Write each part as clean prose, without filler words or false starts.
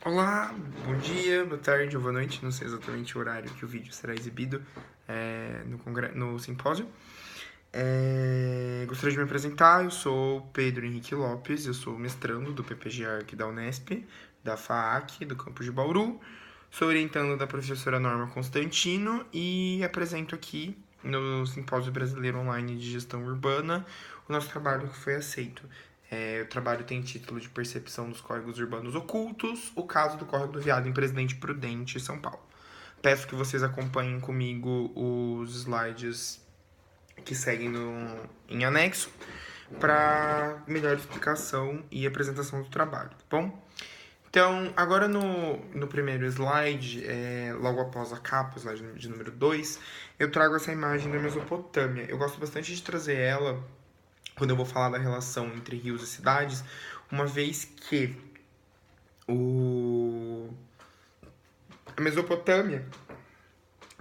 Olá, bom dia, boa tarde ou boa noite, não sei exatamente o horário que o vídeo será exibido no simpósio. Gostaria de me apresentar, eu sou Pedro Henrique Lopes, eu sou mestrando do PPG Arq da Unesp, da FAAC, do campus de Bauru, sou orientando da professora Norma Constantino e apresento aqui no Simpósio Brasileiro Online de Gestão Urbana o nosso trabalho que foi aceito. O trabalho tem título de Percepção dos Córregos Urbanos Ocultos, o caso do Córrego do Viado em Presidente Prudente, São Paulo. Peço que vocês acompanhem comigo os slides que seguem em anexo para melhor explicação e apresentação do trabalho, tá bom? Então, agora no primeiro slide, logo após a capa, o slide de número 2, eu trago essa imagem da Mesopotâmia. Eu gosto bastante de trazer ela quando eu vou falar da relação entre rios e cidades, uma vez que a Mesopotâmia,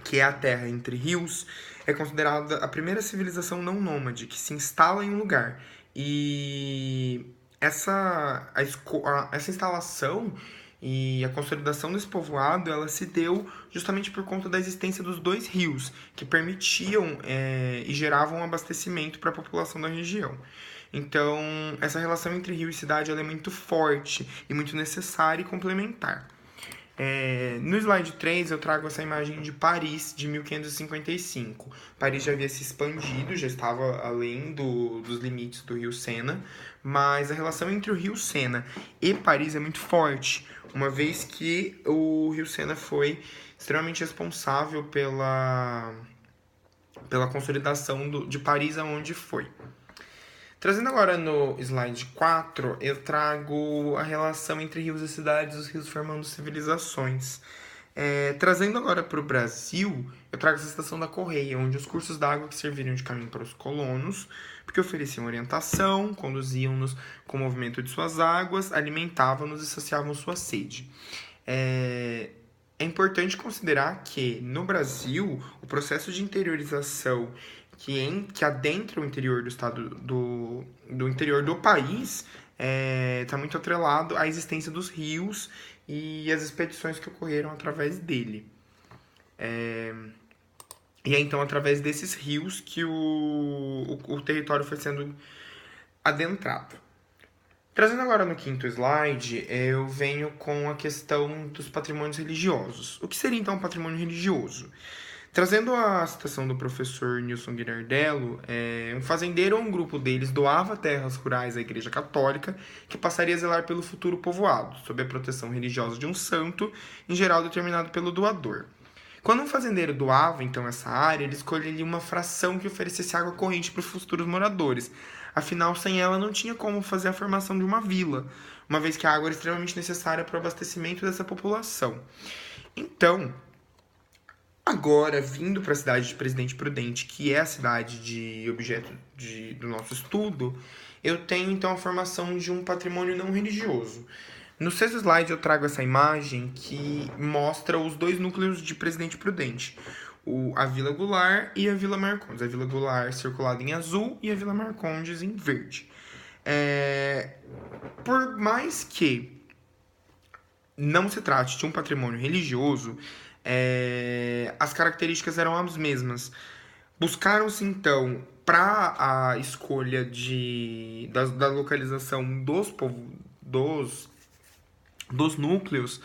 que é a terra entre rios, é considerada a primeira civilização não nômade que se instala em um lugar. E essa instalação e a consolidação desse povoado, ela se deu justamente por conta da existência dos dois rios, que permitiam e geravam um abastecimento para a população da região. Então, essa relação entre rio e cidade ela é muito forte e muito necessária e complementar. No slide 3 eu trago essa imagem de Paris de 1555. Paris já havia se expandido, já estava além dos limites do rio Sena, mas a relação entre o rio Sena e Paris é muito forte, uma vez que o rio Sena foi extremamente responsável pela consolidação de Paris aonde foi. Trazendo agora no slide 4, eu trago a relação entre rios e cidades, os rios formando civilizações. Trazendo agora para o Brasil, eu trago essa estação da Correia, onde os cursos d'água que serviram de caminho para os colonos, porque ofereciam orientação, conduziam-nos com o movimento de suas águas, alimentavam-nos e saciavam sua sede. É importante considerar que, no Brasil, o processo de interiorização que adentra o interior do estado do interior do país está muito atrelado à existência dos rios e as expedições que ocorreram através dele. E é então através desses rios que o território foi sendo adentrado. Trazendo agora no quinto slide, eu venho com a questão dos patrimônios religiosos. O que seria então um patrimônio religioso? Trazendo a citação do professor Nilson Guinardello, um fazendeiro ou um grupo deles doava terras rurais à Igreja Católica, que passaria a zelar pelo futuro povoado, sob a proteção religiosa de um santo, em geral determinado pelo doador. Quando um fazendeiro doava, então, essa área, ele escolheria uma fração que oferecesse água corrente para os futuros moradores. Afinal, sem ela não tinha como fazer a formação de uma vila, uma vez que a água era extremamente necessária para o abastecimento dessa população. Então, agora, vindo para a cidade de Presidente Prudente, que é a cidade de objeto do nosso estudo, eu tenho então a formação de um patrimônio não religioso. No sexto slide eu trago essa imagem que mostra os dois núcleos de Presidente Prudente. A Vila Goulart e a Vila Marcondes. A Vila Goulart circulada em azul e a Vila Marcondes em verde. Por mais que não se trate de um patrimônio religioso, as características eram as mesmas. Buscaram-se, então, para a escolha da localização dos núcleos,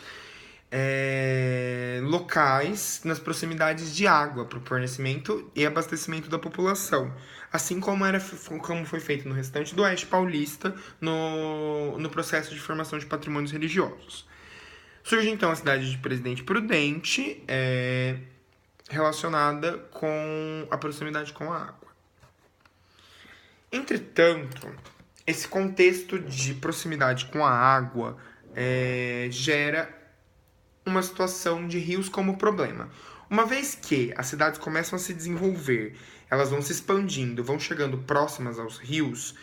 locais nas proximidades de água para o fornecimento e abastecimento da população, assim como foi feito no restante do Oeste Paulista no processo de formação de patrimônios religiosos. Surge então a cidade de Presidente Prudente, relacionada com a proximidade com a água. Entretanto, esse contexto de proximidade com a água gera uma situação de rios como problema. Uma vez que as cidades começam a se desenvolver, elas vão se expandindo, vão chegando próximas aos rios,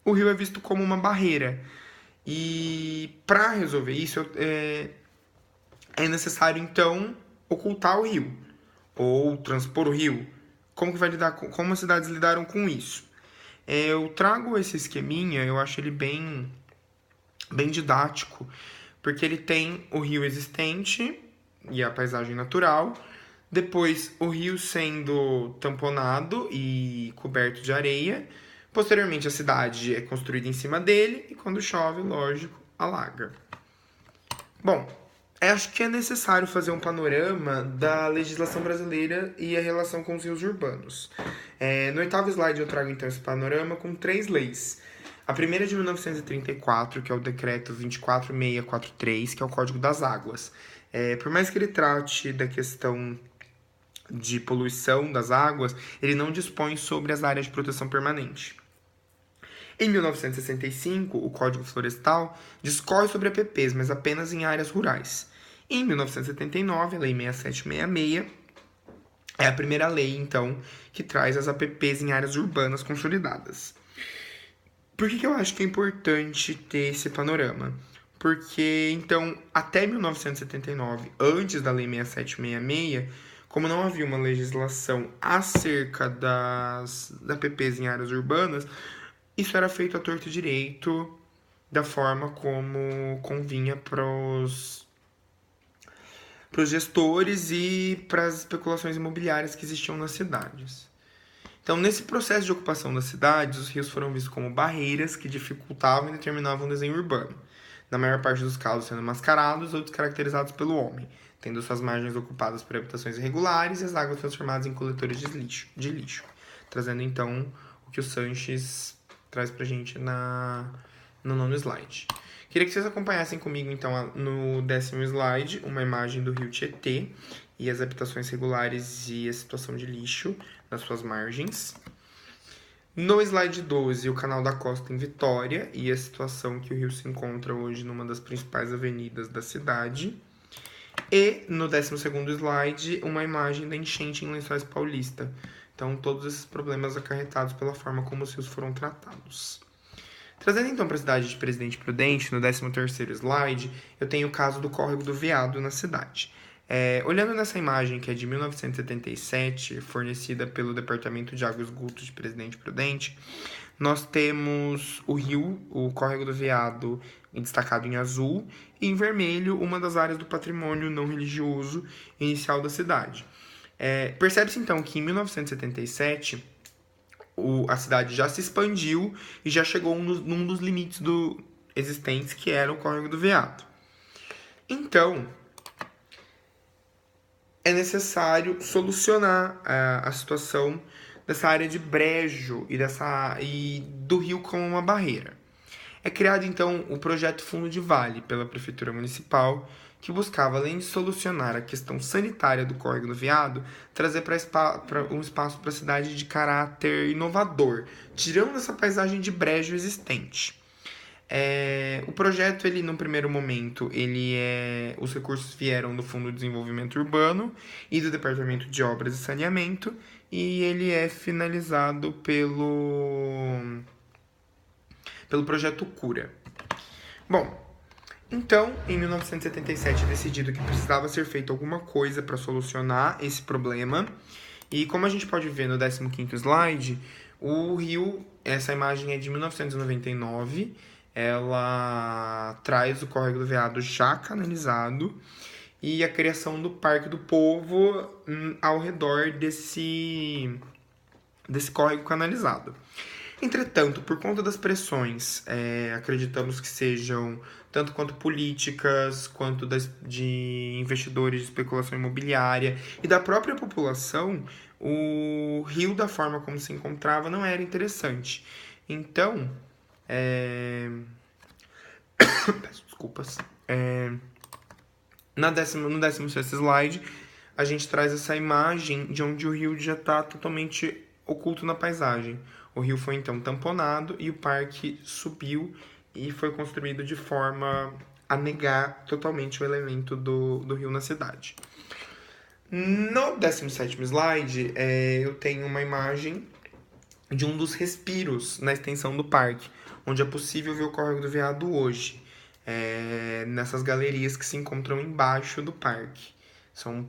o rio é visto como uma barreira. E para resolver isso, é necessário então ocultar o rio ou transpor o rio. Como as cidades lidaram com isso? Eu trago esse esqueminha, eu acho ele bem bem didático, porque ele tem o rio existente e a paisagem natural, depois o rio sendo tamponado e coberto de areia, posteriormente a cidade é construída em cima dele e quando chove, lógico, alaga. Bom, acho que é necessário fazer um panorama da legislação brasileira e a relação com os rios urbanos. No oitavo slide eu trago então esse panorama com 3 leis. A primeira é de 1934, que é o decreto 24643, que é o Código das Águas. Por mais que ele trate da questão de poluição das águas, ele não dispõe sobre as áreas de proteção permanente. Em 1965, o Código Florestal discorre sobre APPs, mas apenas em áreas rurais. Em 1979, a Lei 6766 é a primeira lei, então, que traz as APPs em áreas urbanas consolidadas. Por que eu acho que é importante ter esse panorama? Porque, então, até 1979, antes da Lei 6766, como não havia uma legislação acerca das APPs em áreas urbanas, isso era feito à torto e direito, da forma como convinha para os gestores e para as especulações imobiliárias que existiam nas cidades. Então, nesse processo de ocupação das cidades, os rios foram vistos como barreiras que dificultavam e determinavam o desenho urbano, na maior parte dos casos sendo mascarados ou descaracterizados pelo homem, tendo suas margens ocupadas por habitações irregulares e as águas transformadas em coletores de lixo, trazendo então o que o Sanches traz pra gente no nono slide. Queria que vocês acompanhassem comigo, então, no 10º slide, uma imagem do rio Tietê e as habitações regulares e a situação de lixo nas suas margens. No slide 12, o canal da Costa em Vitória e a situação que o rio se encontra hoje numa das principais avenidas da cidade. E no 12º slide, uma imagem da enchente em Lençóis Paulista. Então, todos esses problemas acarretados pela forma como os rios foram tratados. Trazendo então para a cidade de Presidente Prudente, no 13º slide, eu tenho o caso do córrego do Veado na cidade. Olhando nessa imagem, que é de 1977, fornecida pelo Departamento de Água e Esgoto de Presidente Prudente, nós temos o rio, o córrego do Veado, destacado em azul, e em vermelho, uma das áreas do patrimônio não religioso inicial da cidade. Percebe-se então que em 1977 a cidade já se expandiu e já chegou num dos limites existentes, que era o córrego do Veado. Então, é necessário solucionar a situação dessa área de brejo e do rio como uma barreira. É criado, então, o projeto Fundo de Vale pela Prefeitura Municipal, que buscava, além de solucionar a questão sanitária do córrego do Veado, trazer um espaço para a cidade de caráter inovador, tirando essa paisagem de brejo existente. O projeto, ele, num primeiro momento, os recursos vieram do Fundo de Desenvolvimento Urbano e do Departamento de Obras e Saneamento, e ele é finalizado pelo projeto Cura. Bom, então, em 1977 é decidido que precisava ser feito alguma coisa para solucionar esse problema, e como a gente pode ver no 15º slide, o rio, essa imagem é de 1999, ela traz o córrego do Veado já canalizado e a criação do Parque do Povo ao redor desse córrego canalizado. Entretanto, por conta das pressões, acreditamos que sejam tanto quanto políticas, quanto de investidores de especulação imobiliária e da própria população, o rio, da forma como se encontrava, não era interessante. Então, peço desculpas. No 16º slide, a gente traz essa imagem de onde o rio já está totalmente oculto na paisagem. O rio foi então tamponado e o parque subiu e foi construído de forma a negar totalmente o elemento do rio na cidade. No 17º slide, eu tenho uma imagem de um dos respiros na extensão do parque, onde é possível ver o córrego do Veado hoje, nessas galerias que se encontram embaixo do parque. São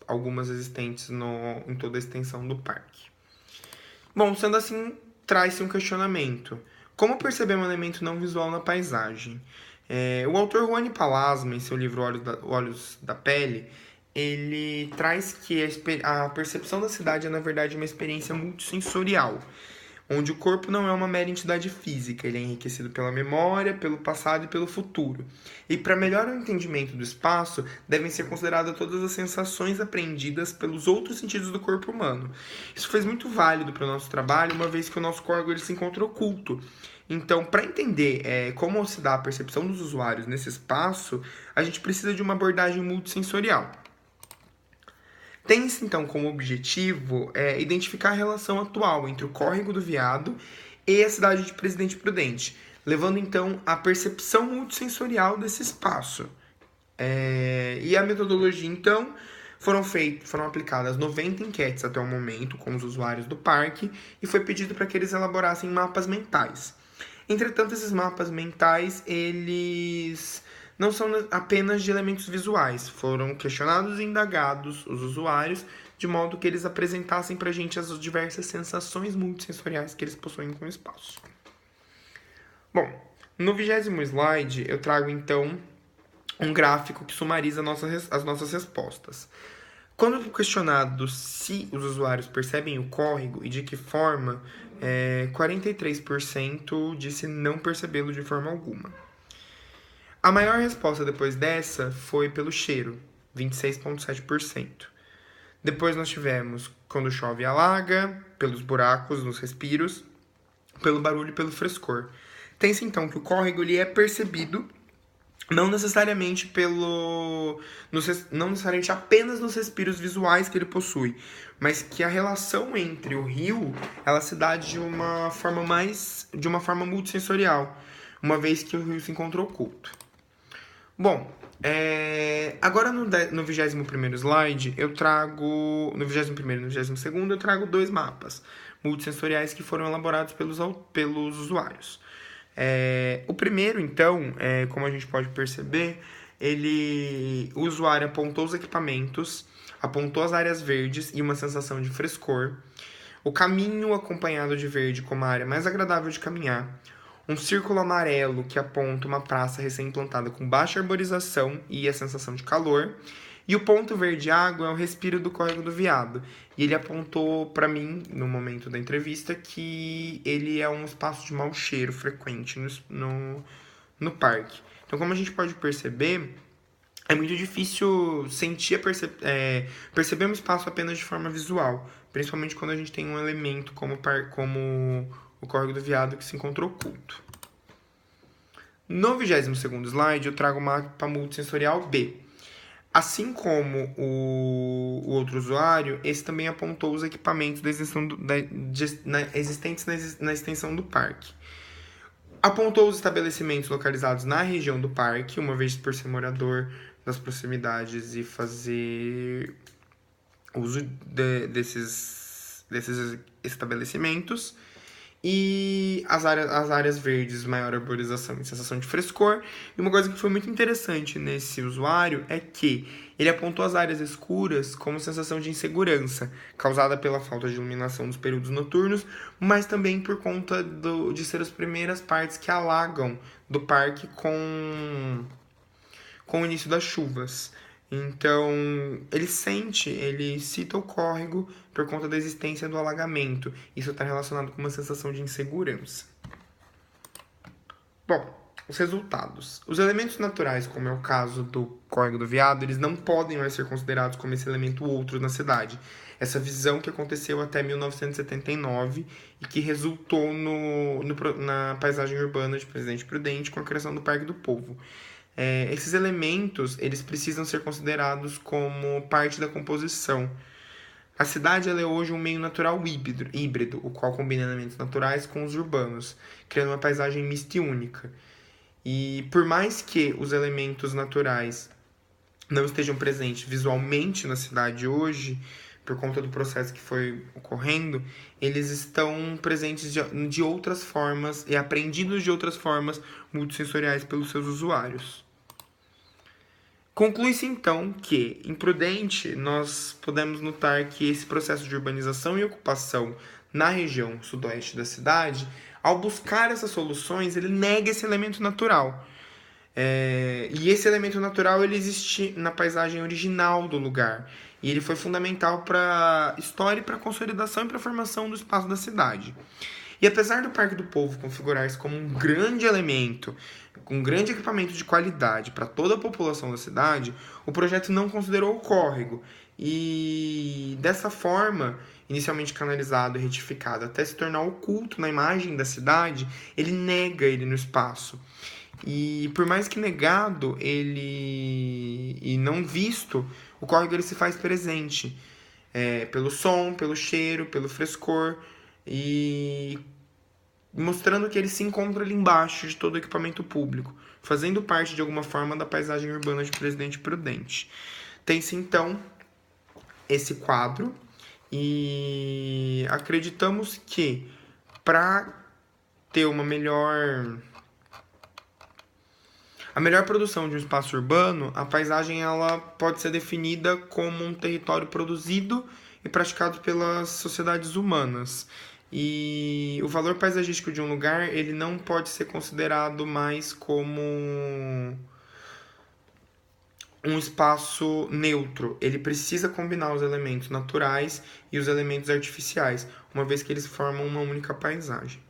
algumas existentes em toda a extensão do parque. Bom, sendo assim, traz-se um questionamento. Como perceber um elemento não visual na paisagem? O autor Juan Palasma, em seu livro Olhos da Pele, ele traz que a percepção da cidade é, na verdade, uma experiência multissensorial, onde o corpo não é uma mera entidade física, ele é enriquecido pela memória, pelo passado e pelo futuro. E para melhor entendimento do espaço, devem ser consideradas todas as sensações apreendidas pelos outros sentidos do corpo humano. Isso fez muito válido para o nosso trabalho, uma vez que o nosso corpo ele se encontra oculto. Então, para entender como se dá a percepção dos usuários nesse espaço, a gente precisa de uma abordagem multissensorial. Tem-se, então, como objetivo identificar a relação atual entre o Córrego do Viado e a cidade de Presidente Prudente, levando, então, à percepção multissensorial desse espaço. E a metodologia, então, foram aplicadas 90 enquetes até o momento com os usuários do parque e foi pedido para que eles elaborassem mapas mentais. Entretanto, esses mapas mentais, eles não são apenas de elementos visuais. Foram questionados e indagados os usuários de modo que eles apresentassem para a gente as diversas sensações multissensoriais que eles possuem com o espaço. Bom, no 20º slide eu trago então um gráfico que sumariza as nossas respostas. Quando questionado se os usuários percebem o córrego e de que forma, 43% disse não percebê-lo de forma alguma. A maior resposta depois dessa foi pelo cheiro, 26,7%. Depois nós tivemos quando chove e alaga, pelos buracos nos respiros, pelo barulho e pelo frescor. Tem-se então que o córrego ele é percebido não necessariamente não necessariamente apenas nos respiros visuais que ele possui, mas que a relação entre o rio ela se dá de uma forma multissensorial, uma vez que o rio se encontra oculto. Bom, agora no 21º slide eu trago, no 21º e no 22º eu trago 2 mapas multissensoriais que foram elaborados pelos usuários. O primeiro, então, como a gente pode perceber, o usuário apontou os equipamentos, apontou as áreas verdes e uma sensação de frescor, o caminho acompanhado de verde como a área mais agradável de caminhar, um círculo amarelo que aponta uma praça recém-implantada com baixa arborização e a sensação de calor, e o ponto verde água é o respiro do Córrego do Viado. E ele apontou para mim, no momento da entrevista, que ele é um espaço de mau cheiro frequente no parque. Então, como a gente pode perceber, é muito difícil perceber um espaço apenas de forma visual, principalmente quando a gente tem um elemento como o Córrego do Viado que se encontra oculto. No 22º slide, eu trago o mapa multissensorial B. Assim como o outro usuário, esse também apontou os equipamentos existentes na extensão do parque. Apontou os estabelecimentos localizados na região do parque, uma vez por ser morador das proximidades e fazer uso desses estabelecimentos. E as áreas verdes, maior arborização e sensação de frescor. E uma coisa que foi muito interessante nesse usuário é que ele apontou as áreas escuras como sensação de insegurança, causada pela falta de iluminação nos períodos noturnos, mas também por conta de ser as primeiras partes que alagam do parque com o início das chuvas. Então, ele cita o córrego por conta da existência do alagamento. Isso está relacionado com uma sensação de insegurança. Bom, os resultados. Os elementos naturais, como é o caso do Córrego do Viado, eles não podem mais ser considerados como esse elemento outro na cidade. Essa visão que aconteceu até 1979 e que resultou na paisagem urbana de Presidente Prudente com a criação do Parque do Povo. Esses elementos eles precisam ser considerados como parte da composição. A cidade ela é hoje um meio natural híbrido, o qual combina elementos naturais com os urbanos, criando uma paisagem mista e única. E por mais que os elementos naturais não estejam presentes visualmente na cidade hoje, por conta do processo que foi ocorrendo, eles estão presentes de outras formas e apreendidos de outras formas multissensoriais pelos seus usuários. Conclui-se então que, em Prudente, nós podemos notar que esse processo de urbanização e ocupação na região sudoeste da cidade, ao buscar essas soluções, ele nega esse elemento natural. E esse elemento natural ele existe na paisagem original do lugar. E ele foi fundamental para a história, para a consolidação e para a formação do espaço da cidade. E apesar do Parque do Povo configurar-se como um grande elemento, com um grande equipamento de qualidade para toda a população da cidade, o projeto não considerou o córrego. E dessa forma, inicialmente canalizado e retificado até se tornar oculto na imagem da cidade, ele nega ele no espaço. E por mais que negado ele e não visto, o córrego ele se faz presente pelo som, pelo cheiro, pelo frescor e mostrando que ele se encontra ali embaixo de todo o equipamento público, fazendo parte de alguma forma da paisagem urbana de Presidente Prudente. Tem-se então esse quadro e acreditamos que para ter a melhor produção de um espaço urbano, a paisagem ela pode ser definida como um território produzido e praticado pelas sociedades humanas. E o valor paisagístico de um lugar, ele não pode ser considerado mais como um espaço neutro. Ele precisa combinar os elementos naturais e os elementos artificiais, uma vez que eles formam uma única paisagem.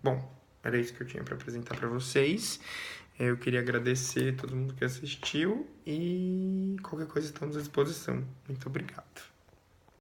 Bom, era isso que eu tinha para apresentar para vocês. Eu queria agradecer a todo mundo que assistiu e qualquer coisa estamos à disposição. Muito obrigado.